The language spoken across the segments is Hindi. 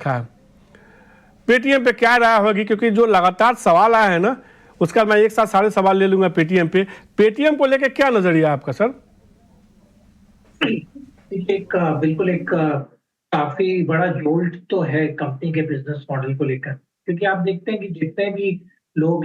है। पेटीएम पे क्या राय होगी, क्योंकि जो लगातार सवाल आए हैं ना, उसका मैं एक साथ सारे सवाल ले लूंगा पेटीएम पे। पेटीएम को लेकर क्या नजरिया आपका सर? एक बिल्कुल एक काफी बड़ा जोल्ट तो है कंपनी के बिजनेस मॉडल को लेकर, क्योंकि आप देखते हैं कि जितने भी लोग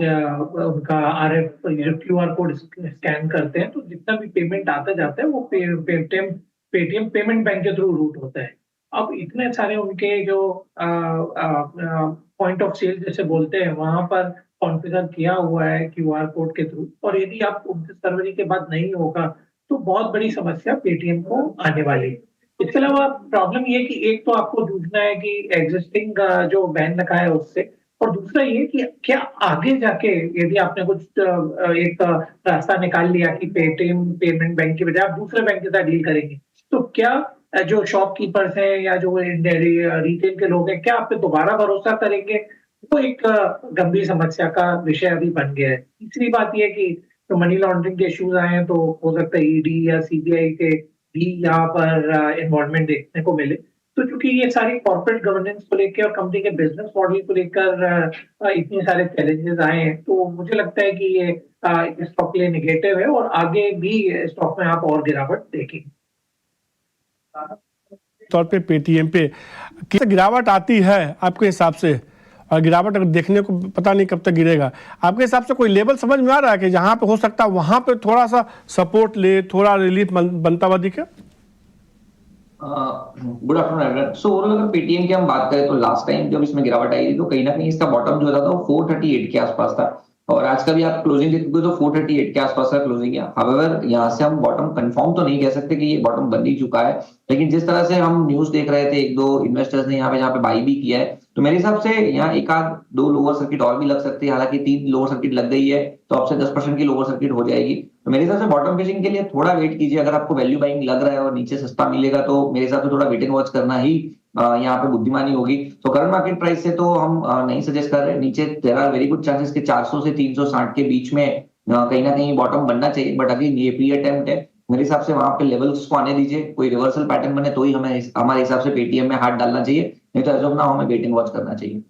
उनका आरएफ क्यूआर कोड स्कैन करते हैं, तो जितना भी पेमेंट आता जाता है वो पेटीएम पेटीएम पेमेंट बैंक के थ्रू रूट होता है। अब इतने सारे उनके जो पॉइंट ऑफ सेल जैसे बोलते हैं वहां पर कॉन्फ़िगर किया हुआ है क्यूआर कोड के थ्रू, और यदि आप 29 फरवरी के बाद नहीं होगा तो बहुत बड़ी समस्या पेटीएम को आने वाली है। इसके अलावा प्रॉब्लम ये है कि एक तो आपको जूझना है कि एग्जिस्टिंग जो बैन रखा है उससे, और दूसरा ये कि क्या आगे जाके यदि आपने कुछ एक रास्ता निकाल लिया कि पेटीएम पेमेंट बैंक की बजाय आप दूसरे बैंक के साथ डील करेंगे, तो क्या जो शॉपकीपर्स हैं या जो रिटेल के लोग हैं, क्या आप पे दोबारा भरोसा करेंगे? वो एक गंभीर समस्या का विषय अभी बन गया है। तीसरी बात ये है कि तो मनी लॉन्ड्रिंग के इश्यूज आए हैं, तो हो सकता है ईडी या सीबीआई के भी यहाँ पर इन्वॉल्वमेंट देखने को मिले। तो चूंकि ये सारी कॉर्पोरेट गवर्नेंस को लेकर और कंपनी के बिजनेस मॉडल को लेकर इतने सारे चैलेंजेस आए हैं, तो मुझे लगता है कि ये स्टॉक के लिए निगेटिव है और आगे भी स्टॉक में आप और गिरावट देखेंगे। तौर पे पेटीएम पे किस गिरावट आती है आपके हिसाब से? और गिरावट अगर देखने को पता नहीं कब तक गिरेगा, आपके हिसाब से कोई लेवल समझ में आ रहा है कि जहां पे हो सकता है वहां पे थोड़ा सा सपोर्ट ले, थोड़ा रिलीफ बनता हुआ दिखे? Good afternoon everyone. So overall अगर पेटीएम की हम बात करें तो लास्ट टाइम जब इसमें गिरावट आई थी तो कहीं ना कहीं इसका बॉटम जो था वो 438 के आसपास था, और आज का भी आप क्लोजिंग देखोगे तो 438 के आसपास का क्लोजिंग है। हाउएवर यहाँ से हम बॉटम कंफर्म तो नहीं कह सकते कि ये बॉटम बन ही चुका है, लेकिन जिस तरह से हम न्यूज देख रहे थे, एक दो इन्वेस्टर्स ने यहाँ पे बाई भी किया है, तो मेरे हिसाब से यहाँ एक आध दो लोअर सर्किट और भी लग सकती है। हालांकि 3 लोअर सर्किट लग गई है तो आपसे 10% की लोअर सर्किट हो जाएगी। तो मेरे हिसाब से बॉटम फिशिंग के लिए थोड़ा वेट कीजिए। अगर आपको वैल्यू बाइंग लग रहा है और नीचे सस्ता मिलेगा तो मेरे हिसाब से थोड़ा वेट एंड वॉच करना ही यहाँ पे बुद्धिमानी होगी। तो करंट मार्केट प्राइस से तो हम नहीं सजेस्ट कर रहे। नीचे there are very good chances कि 400 से 360 के बीच में कहीं ना कहीं बॉटम बनना चाहिए, बट अगेन ये प्री अटेम्प्ट है। मेरे हिसाब से वहां पे लेवल्स को आने दीजिए, कोई रिवर्सल पैटर्न बने तो ही हमें हमारे हिसाब से पेटीएम में हाथ डालना चाहिए, नहीं तो एज ऑफ नाउ हमें वेट एंड वॉच करना चाहिए।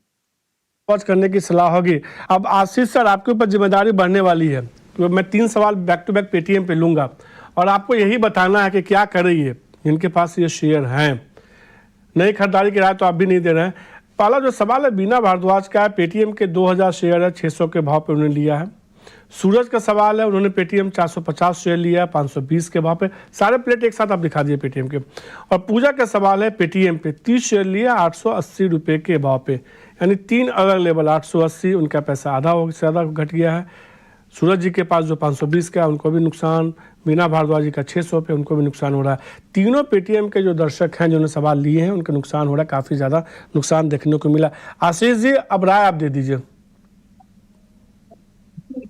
वॉच करने की सलाह होगी। अब आशीष सर, आपके ऊपर जिम्मेदारी बढ़ने वाली है, तो मैं 3 सवाल बैक टू बैक पेटीएम पे लूंगा और आपको यही बताना है कि क्या कर रही है जिनके पास ये शेयर हैं। नई खरीदारी की राय तो आप भी नहीं दे रहे हैं। पहला जो सवाल है बीना भारद्वाज का है। पेटीएम के 2000 शेयर है, 600 के भाव पे उन्होंने लिया है। सूरज का सवाल है, उन्होंने पेटीएम 450 शेयर लिया है 520 के भाव पे। सारे प्लेट एक साथ आप दिखा दिए पेटीएम के। और पूजा का सवाल है, पेटीएम पे 30 शेयर लिया 880 रुपये के भाव पे, यानी 3 अलग लेवल 880, उनका पैसा आधा हो ज़्यादा घट गया है। सूरज जी के पास जो 520 का है उनको भी नुकसान, बीना भारद्वाज जी का 600 पे उनको भी नुकसान हो रहा है। तीनों पेटीएम के जो दर्शक हैं जिन्होंने सवाल लिए हैं उनका नुकसान हो रहा है, काफ़ी ज़्यादा नुकसान देखने को मिला। आशीष जी, अब राय आप दे दीजिए।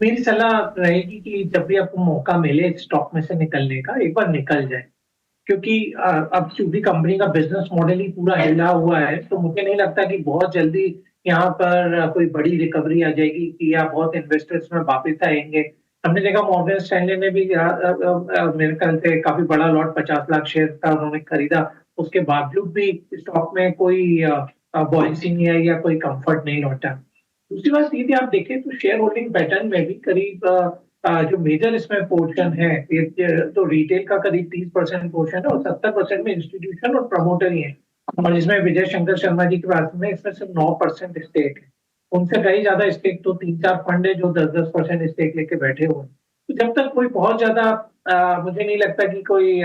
मेरी सलाह रहेगी कि जब भी आपको मौका मिले स्टॉक में से निकलने का, एक बार निकल जाए, क्योंकि अब चूंकि कंपनी का बिजनेस मॉडल ही पूरा हिला हुआ है, तो मुझे नहीं लगता कि बहुत जल्दी यहाँ पर कोई बड़ी रिकवरी आ जाएगी कि या बहुत इन्वेस्टर्स में वापस आएंगे। हमने देखा मॉर्गन स्टैनली ने भी मेरे ख्याल से काफी बड़ा लॉट 50 लाख शेयर का उन्होंने खरीदा, उसके बावजूद भी स्टॉक में कोई बॉयंसी नहीं आई या कोई कंफर्ट नहीं लौटा। दूसरी बात यदि आप देखें तो शेयर होल्डिंग पैटर्न में भी करीब जो मेजर इसमें पोर्शन है, तो रिटेल का करीब 30% पोर्शन है और 70% में इंस्टीट्यूशन और प्रमोटर ही है। और इसमें विजय शंकर शर्मा जी के पास में इसमें सिर्फ 9% स्टेक है। उनसे कहीं ज्यादा स्टेक तो 3-4 फंड है जो 10-10% स्टेक लेके बैठे हुए हैं। तो जब तक कोई बहुत ज्यादा मुझे नहीं लगता कि कोई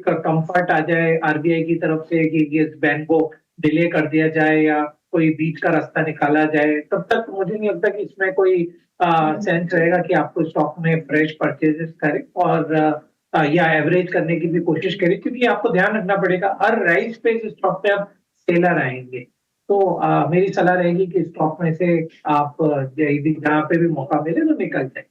कंफर्ट आ जाए आरबीआई की तरफ से कि इस बैन को डिले कर दिया जाए या कोई बीच का रास्ता निकाला जाए, तब तक मुझे नहीं लगता कि इसमें कोई सेंस रहेगा कि आपको स्टॉक में फ्रेश परचेजेस करें और या एवरेज करने की भी कोशिश करें, क्योंकि आपको ध्यान रखना पड़ेगा हर राइज पे इस स्टॉक पे आप सेलर आएंगे। तो मेरी सलाह रहेगी कि स्टॉक में से आप जहाँ पे भी मौका मिले तो निकल जाए।